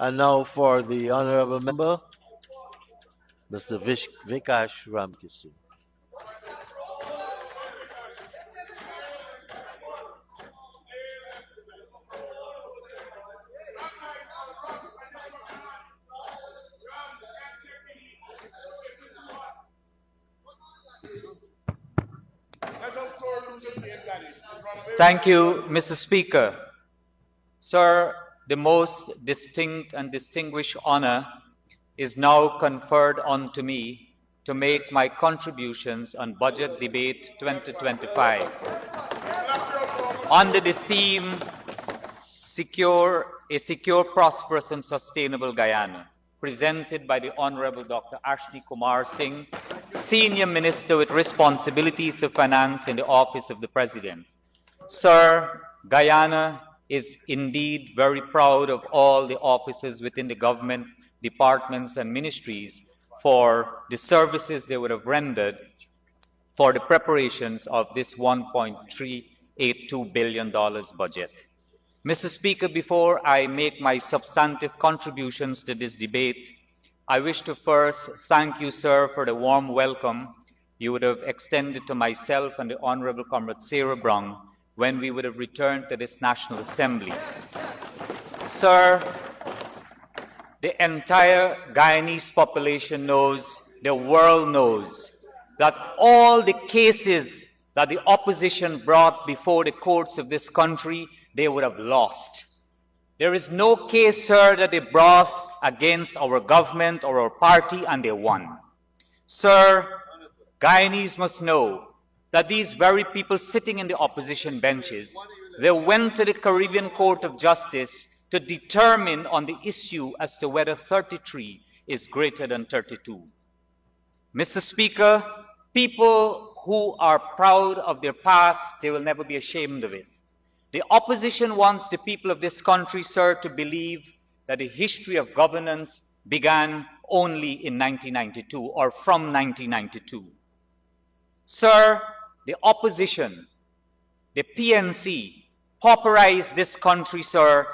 And now for the honorable member, Mr. Vickash Ramkissoon. Thank you, Mr. Speaker. Sir, the most distinct and distinguished honor is now conferred onto me to make my contributions on Budget Debate 2025 under the theme a secure, prosperous and sustainable Guyana, presented by the Honorable Dr. 𝐁𝐔𝐃𝐆𝐄, Senior Minister with responsibilities of finance in the Office of the President. Sir, Guyana is indeed very proud of all the officers within the government, departments and ministries for the services they would have rendered for the preparations of this $1.382 billion budget. Mr. Speaker, before I make my substantive contributions to this debate, I wish to first thank you, sir, for the warm welcome you would have extended to myself and the Honorable Comrade Sarah Brown when we would have returned to this National Assembly. Sir, the entire Guyanese population knows, the world knows, that all the cases that the opposition brought before the courts of this country, they would have lost. There is no case, sir, that they brought against our government or our party and they won. Sir, Guyanese must know that these very people sitting in the opposition benches, they went to the Caribbean Court of Justice to determine on the issue as to whether 33 is greater than 32. Mr. Speaker, people who are proud of their past, they will never be ashamed of it. The opposition wants the people of this country, sir, to believe that the history of governance began only in 1992 or from 1992. Sir, the opposition, the PNC, pauperized this country, sir,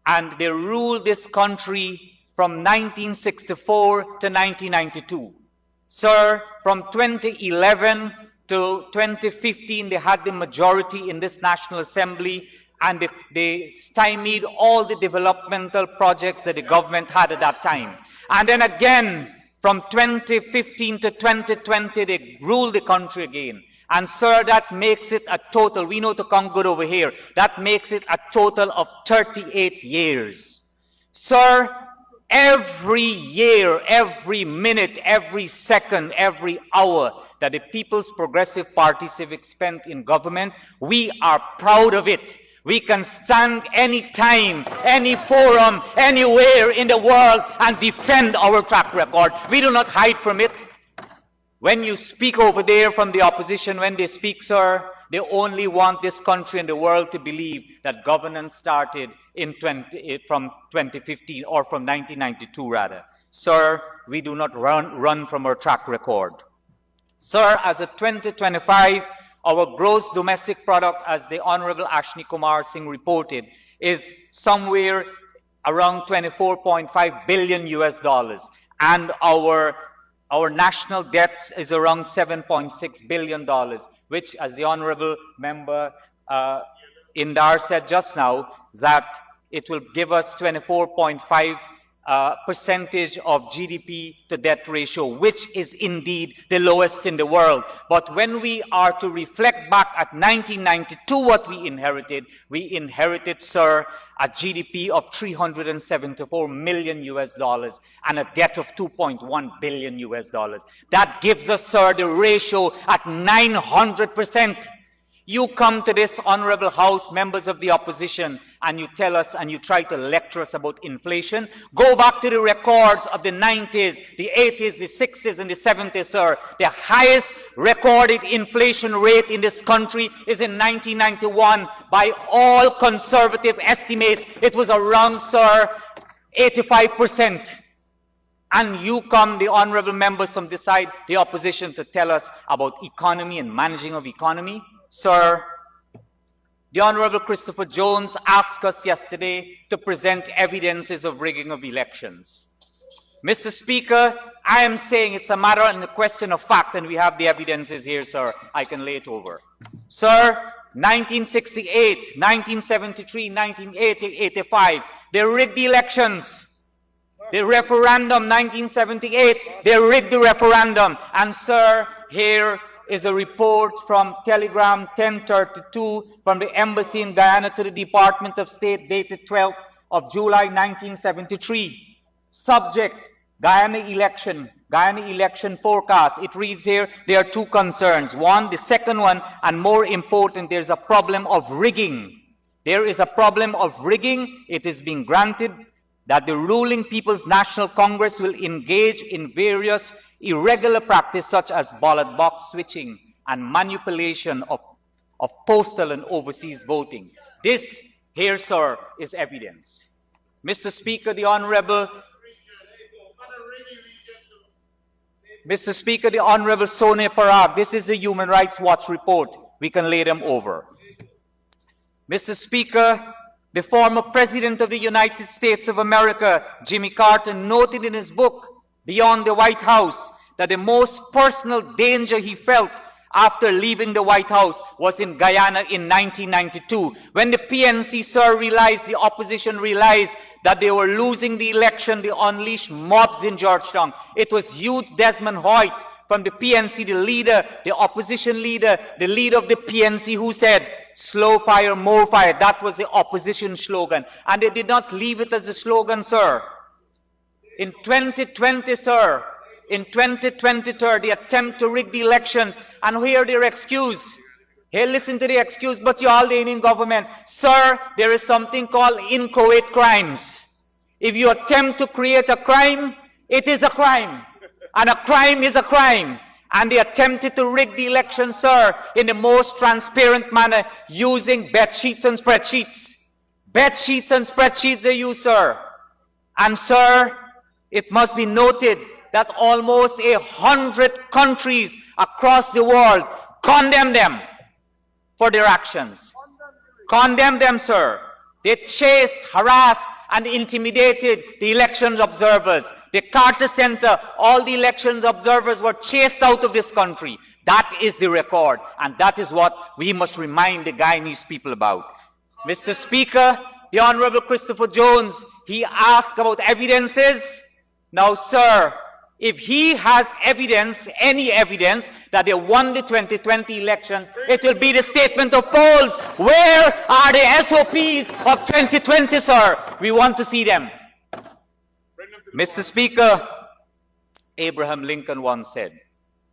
and they ruled this country from 1964 to 1992. Sir, from 2011 to 2015, they had the majority in this National Assembly, and they stymied all the developmental projects that the government had at that time. And then again, from 2015 to 2020, they ruled the country again. And sir, that makes it a total, we know to come good over here, that makes it a total of 38 years. Sir, every year, every minute, every second, every hour that the People's Progressive Party Civic spent in government, we are proud of it. We can stand any time, any forum, anywhere in the world and defend our track record. We do not hide from it. When you speak over there from the opposition, when they speak, sir, they only want this country and the world to believe that governance started from 2015 or from 1992 rather. Sir, we do not run from our track record. Sir, as of 2025, our gross domestic product, as the Honorable 𝐁𝐔𝐃𝐆𝐄 reported, is somewhere around $24.5 billion, and our national debts is around $7.6 billion, which, as the Honorable Member Indar said just now, that it will give us 24.5% of GDP to debt ratio, which is indeed the lowest in the world. But when we are to reflect back at 1992, what we inherited, sir, a GDP of $374 million and a debt of $2.1 billion. That gives us, sir, the ratio at 900%. You come to this honorable house, members of the opposition, and you tell us and you try to lecture us about inflation. Go back to the records of the 90s, the 80s, the 60s, and the 70s, sir. The highest recorded inflation rate in this country is in 1991. By all conservative estimates, it was around, sir, 85%. And you come, the honorable members from this side, the opposition, to tell us about economy and managing of economy. Sir, The Honorable Christopher Jones asked us yesterday to present evidences of rigging of elections. Mr. Speaker, I am saying it's a matter and a question of fact, and we have the evidences here, sir. I can lay it over. Sir, 1968, 1973, 1985, they rigged the elections. The referendum, 1978, they rigged the referendum. And sir, here is a report from Telegram 1032 from the embassy in Guyana to the Department of State dated 12th of July 1973. Subject, Guyana election forecast. It reads here, there are two concerns. One, the second one, and more important, there's a problem of rigging. There is a problem of rigging. It is being granted that the ruling People's National Congress will engage in various irregular practice such as ballot box switching and manipulation of postal and overseas voting. This here, sir, is evidence. Mr. Speaker, the Honorable Sonia Parag, this is the Human Rights Watch report. We can lay them over. Mr. Speaker, the former President of the United States of America, Jimmy Carter, noted in his book, Beyond the White House, that the most personal danger he felt after leaving the White House was in Guyana in 1992. When the PNC, sir, realized, the opposition realized that they were losing the election, they unleashed mobs in Georgetown. It was Hugh Desmond Hoyt from the PNC, the leader, the opposition leader, the leader of the PNC, who said, slow fire, more fire. That was the opposition slogan. And they did not leave it as a slogan, sir. In 2020, sir, in 2020, sir, the attempt to rig the elections, and hear their excuse. Here, listen to the excuse, but you all in government. Sir, there is something called inchoate crimes. If you attempt to create a crime, it is a crime. And a crime is a crime. And they attempted to rig the election, sir, in the most transparent manner using bed sheets and spreadsheets. Bed sheets and spreadsheets they use, sir. And, sir, it must be noted that almost 100 countries across the world condemn them for their actions. Condemn them, sir. They chased, harassed, and intimidated the elections observers. The Carter Center, all the elections observers were chased out of this country. That is the record, and that is what we must remind the Guyanese people about. Mr. Speaker, the Honorable Christopher Jones, he asked about evidences. Now, sir, if he has evidence, any evidence, that they won the 2020 elections, it will be the statement of polls. Where are the SOPs of 2020, sir? We want to see them. Mr. Speaker, Abraham Lincoln once said,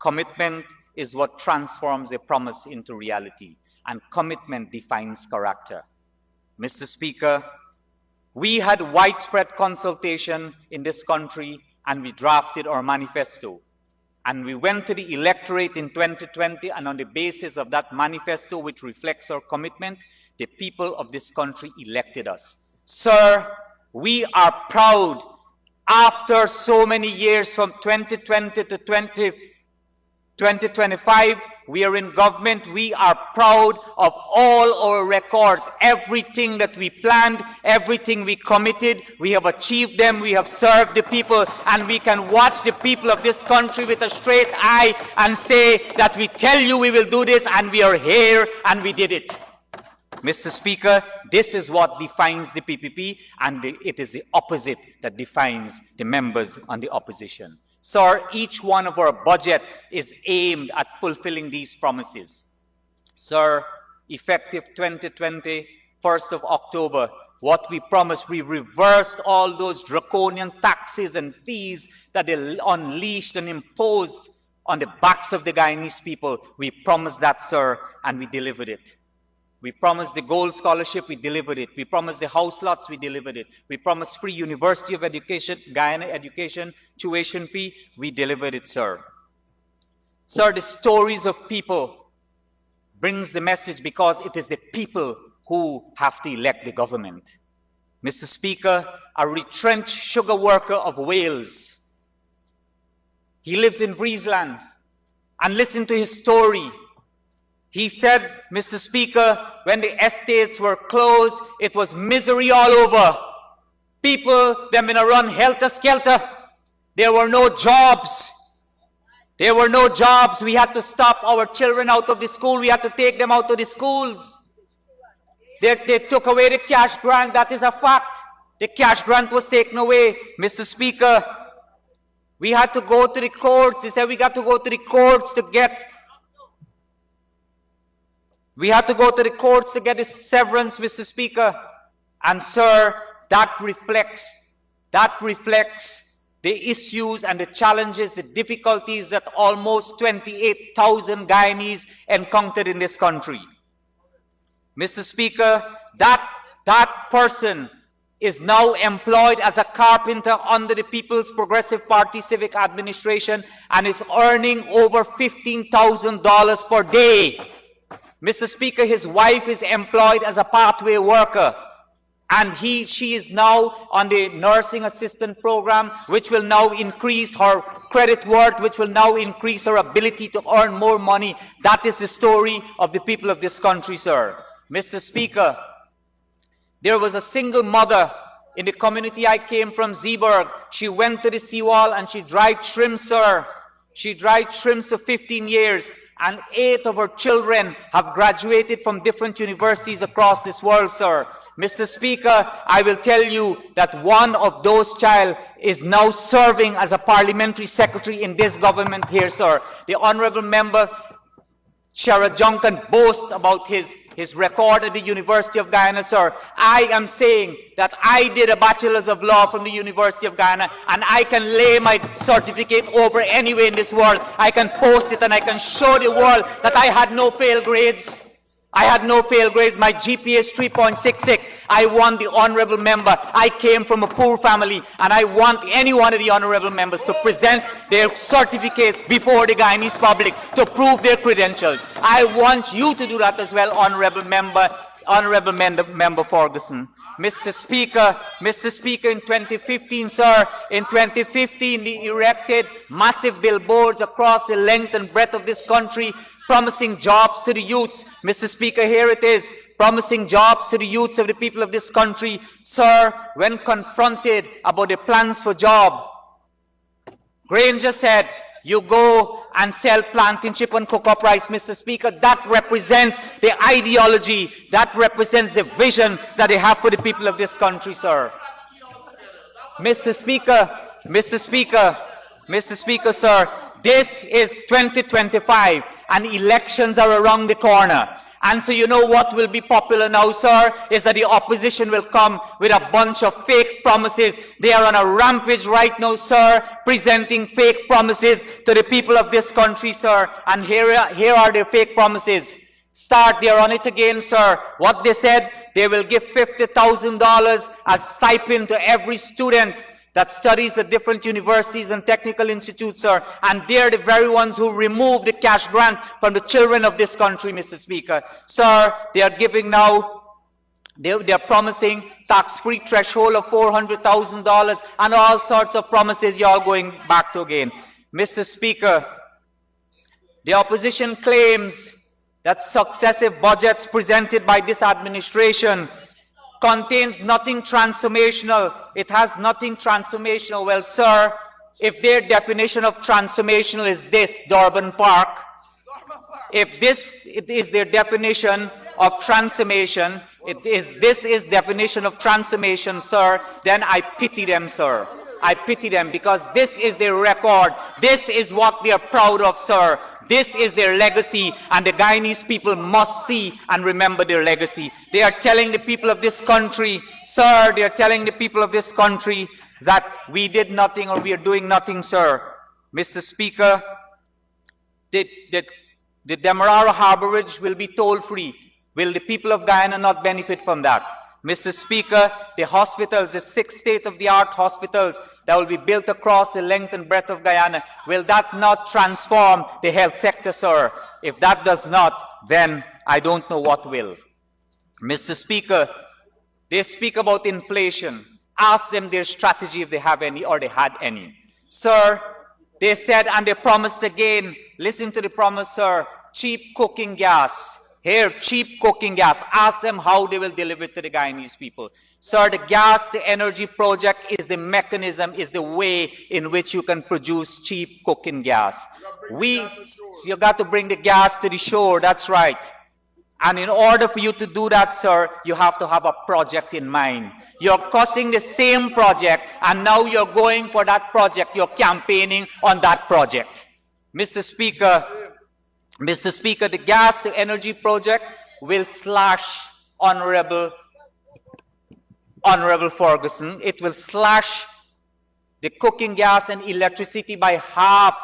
commitment is what transforms a promise into reality, and commitment defines character. Mr. Speaker, we had widespread consultation in this country, and we drafted our manifesto. And we went to the electorate in 2020, and on the basis of that manifesto, which reflects our commitment, the people of this country elected us. Sir, we are proud, after so many years, from 2020 to 2025, we are in government. We are proud of all our records, everything that we planned, everything we committed. We have achieved them. We have served the people, and we can watch the people of this country with a straight eye and say that we tell you we will do this, and we are here, and we did it. Mr. Speaker, this is what defines the PPP, and it is the opposite that defines the members on the opposition. Sir, each one of our budget is aimed at fulfilling these promises. Sir, effective 2020, 1st of October, what we promised, we reversed all those draconian taxes and fees that they unleashed and imposed on the backs of the Guyanese people. We promised that, sir, and we delivered it. We promised the gold scholarship, we delivered it. We promised the house lots, we delivered it. We promised free University of Education, Guyana education, tuition fee, we delivered it, sir. Sir, the stories of people brings the message, because it is the people who have to elect the government. Mr. Speaker, a retrenched sugar worker of Wales, he lives in Friesland, and listen to his story. He said, Mr. Speaker, when the estates were closed, it was misery all over. People, they've been run helter-skelter. There were no jobs. There were no jobs. We had to stop our children out of the school. We had to take them out of the schools. They took away the cash grant. That is a fact. The cash grant was taken away. Mr. Speaker, we had to go to the courts. They said we got to go to the courts to get the severance, Mr. Speaker. And sir, that reflects the issues and the challenges, the difficulties that almost 28,000 Guyanese encountered in this country. Mr. Speaker, that person is now employed as a carpenter under the People's Progressive Party Civic Administration and is earning over $15,000 per day. Mr. Speaker, his wife is employed as a pathway worker, and she is now on the nursing assistant program, which will now increase her credit worth, which will now increase her ability to earn more money. That is the story of the people of this country, sir. Mr. Speaker, there was a single mother in the community I came from, Zeeburg. She went to the seawall and she dried shrimp, sir. She dried shrimps for 15 years. And 8 of her children have graduated from different universities across this world, sir. Mr. Speaker, I will tell you that one of those child is now serving as a parliamentary secretary in this government here, sir. The honorable member, Sherrod Juncan, boasts about his record at the University of Guyana, sir. I am saying that I did a Bachelor's of Law from the University of Guyana, and I can lay my certificate over anywhere in this world. I can post it and I can show the world that I had no fail grades. I had no fail grades. My GPA is 3.66. I want the honorable member. I came from a poor family, and I want any one of the honorable members to present their certificates before the Guyanese public to prove their credentials. I want you to do that as well, honorable member Ferguson. Mr. Speaker, in 2015, sir, in 2015, they erected massive billboards across the length and breadth of this country, promising jobs to the youths. Mr. Speaker, here it is, promising jobs to the youths of the people of this country. Sir, when confronted about the plans for job, Granger said, you go and sell plantain chip and cook-up rice, Mr. Speaker. That represents the ideology, that represents the vision that they have for the people of this country, sir. Mr. Speaker, sir, this is 2025 and elections are around the corner. And so you know what will be popular now, sir, is that the opposition will come with a bunch of fake promises. They are on a rampage right now, sir, presenting fake promises to the people of this country, sir. And here are their fake promises. They're on it again, sir. What they said, they will give $50,000 as stipend to every student that studies at different universities and technical institutes, sir. And they're the very ones who removed the cash grant from the children of this country, Mr. Speaker. Sir, they are giving now, they're promising tax-free threshold of $400,000 and all sorts of promises you're going back to again. Mr. Speaker, the opposition claims that successive budgets presented by this administration contains nothing transformational. It has nothing transformational. Well, sir, if their definition of transformational is this, Durban Park, if this is their definition of transformation, this is definition of transformation, sir, then I pity them, sir. I pity them, because this is their record. This is what they are proud of, sir. This is their legacy, and the Guyanese people must see and remember their legacy. They are telling the people of this country, sir, they are telling the people of this country that we did nothing or we are doing nothing, sir. Mr. Speaker, the Demerara Harborage will be toll-free. Will the people of Guyana not benefit from that? Mr. Speaker, the hospitals, the 6 state-of-the-art hospitals that will be built across the length and breadth of Guyana, will that not transform the health sector, sir? If that does not, then I don't know what will. Mr. Speaker, they speak about inflation. Ask them their strategy if they have any or they had any. Sir, they said and they promised again, listen to the promise, sir, cheap cooking gas. Here, cheap cooking gas. Ask them how they will deliver it to the Guyanese people. Sir, the gas, the energy project is the mechanism, is the way in which you can produce cheap cooking gas. You got to bring the gas to the shore, that's right. And in order for you to do that, sir, you have to have a project in mind. You're cussing the same project, and now you're going for that project. You're campaigning on that project. Mr. Speaker, the gas to energy project will slash Honorable Ferguson. It will slash the cooking gas and electricity by half.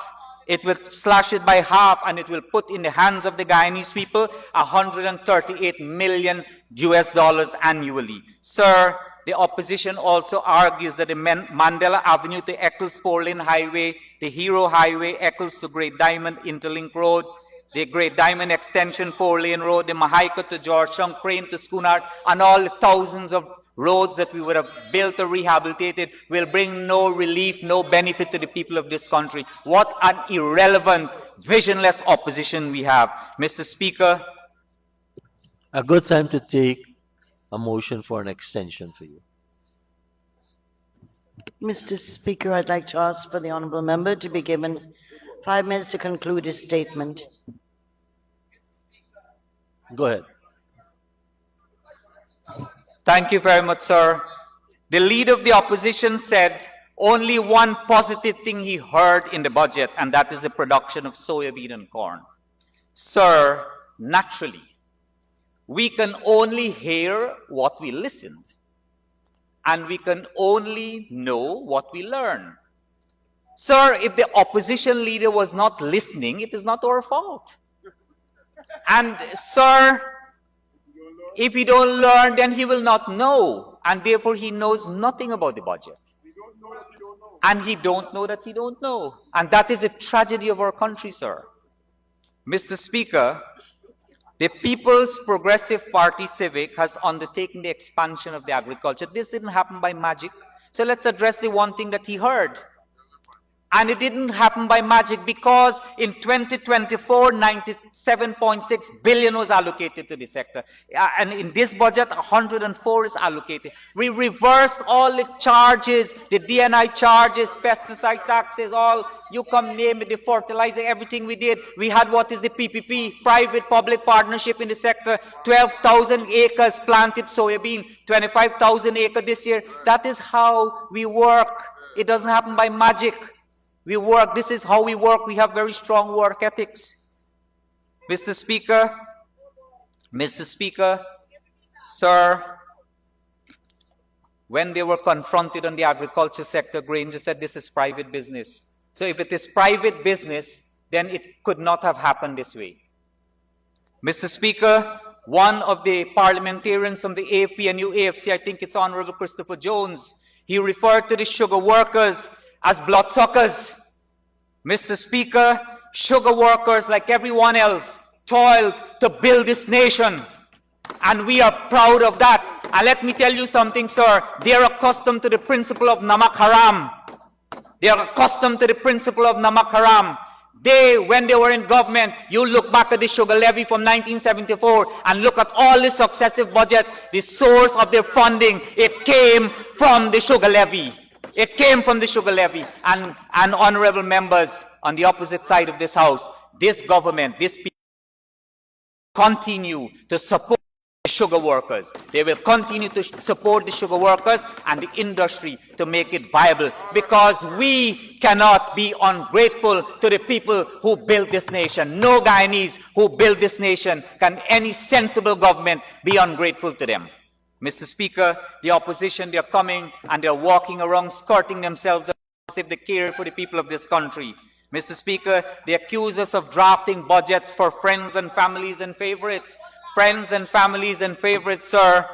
It will slash it by half, and it will put in the hands of the Guyanese people $138 million annually. Sir, the opposition also argues that the Mandela Avenue to Eccles 4-lane highway, the Hero Highway, Eccles to Great Diamond Interlink Road, the Great Diamond Extension 4-lane road, the Mahaika to Georgetown, Crane to Schoonard, and all the thousands of roads that we would have built or rehabilitated will bring no relief, no benefit to the people of this country. What an irrelevant, visionless opposition we have. Mr. Speaker. A good time to take a motion for an extension for you. Mr. Speaker, I'd like to ask for the honourable member to be given 5 minutes to conclude his statement. Go ahead. Thank you very much, sir. The leader of the opposition said only one positive thing he heard in the budget, and that is the production of soybean and corn. Sir, naturally, we can only hear what we listened, and we can only know what we learn. Sir, if the opposition leader was not listening, it is not our fault. And sir, if he don't learn, then he will not know, and therefore he knows nothing about the budget. And he don't know that he don't know. And that is a tragedy of our country, sir. Mr. Speaker, the People's Progressive Party Civic has undertaken the expansion of the agriculture. This didn't happen by magic. So let's address the one thing that he heard. And it didn't happen by magic because in 2024, 97.6 billion was allocated to the sector. And in this budget, 104 is allocated. We reversed all the charges, the DNI charges, pesticide taxes, all, you come name it, the fertilizer, everything we did. We had what is the PPP, private-public partnership in the sector, 12,000 acres planted soybean, 25,000 acres this year. That is how we work. It doesn't happen by magic. We work, this is how we work. We have very strong work ethics. Mr. Speaker, sir, when they were confronted on the agriculture sector, Granger said this is private business. So if it is private business, then it could not have happened this way. Mr. Speaker, one of the parliamentarians from the AFP and UAFC, I think it's Honorable Christopher Jones, he referred to the sugar workers as bloodsuckers. Mr. Speaker, sugar workers, like everyone else, toiled to build this nation. And we are proud of that. And let me tell you something, sir. They are accustomed to the principle of namak haram. They are accustomed to the principle of namak haram. When they were in government, you look back at the sugar levy from 1974 and look at all the successive budgets, the source of their funding, it came from the sugar levy. It came from the sugar levy. And honorable members on the opposite side of this house, this government, this people continue to support the sugar workers. They will continue to support the sugar workers and the industry to make it viable, because we cannot be ungrateful to the people who built this nation. No Guyanese who built this nation can any sensible government be ungrateful to them. Mr. Speaker, the opposition, they're coming and they're walking around skirting themselves as if they care for the people of this country. Mr. Speaker, they accuse us of drafting budgets for friends and families and favorites. Friends and families and favorites, sir.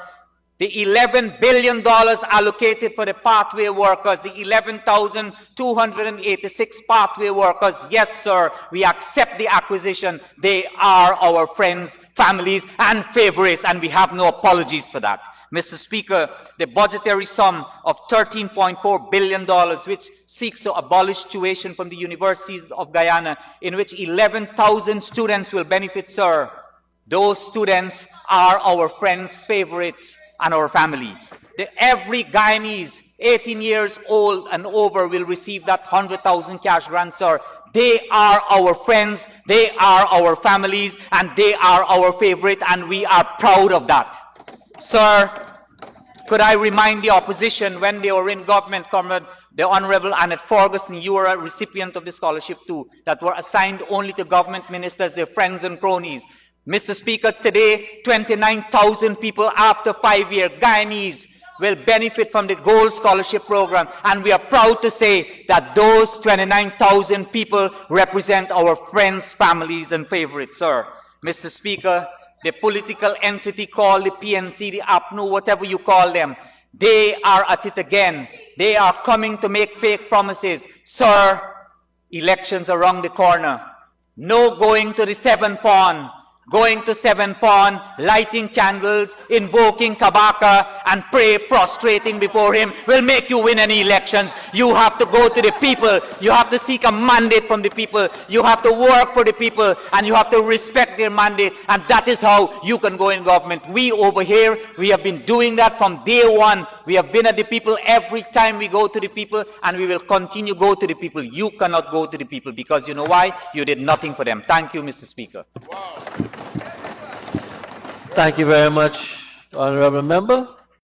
The $11 billion allocated for the pathway workers, the 11,286 pathway workers, yes, sir, we accept the acquisition. They are our friends, families, and favorites, and we have no apologies for that. Mr. Speaker, the budgetary sum of $13.4 billion, which seeks to abolish tuition from the universities of Guyana, in which 11,000 students will benefit, sir. Those students are our friends, favorites, and our family. Every Guyanese 18 years old and over will receive that 100,000 cash grant, sir. They are our friends, they are our families, and they are our favorite, and we are proud of that. Sir, could I remind the opposition, when they were in government, the Honorable Annette Ferguson, you were a recipient of the scholarship too, that were assigned only to government ministers, their friends and cronies. Mr. Speaker, today, 29,000 people after 5 years, Guyanese, will benefit from the Gold Scholarship Program, and we are proud to say that those 29,000 people represent our friends, families, and favorites, sir. Mr. Speaker, the political entity called the PNC, the APNU, whatever you call them, they are at it again. They are coming to make fake promises. Sir, elections are around the corner. No going to the 7th pawn. Going to 7th pawn, lighting candles, invoking Kabaka, and pray, prostrating before him will make you win any elections. You have to go to the people. You have to seek a mandate from the people. You have to work for the people, and you have to respect their mandate. And that is how you can go in government. We over here, we have been doing that from day one. We have been at the people every time we go to the people, and we will continue to go to the people. You cannot go to the people because you know why? You did nothing for them. Thank you, Mr. Speaker. Thank you very much, Honorable Member.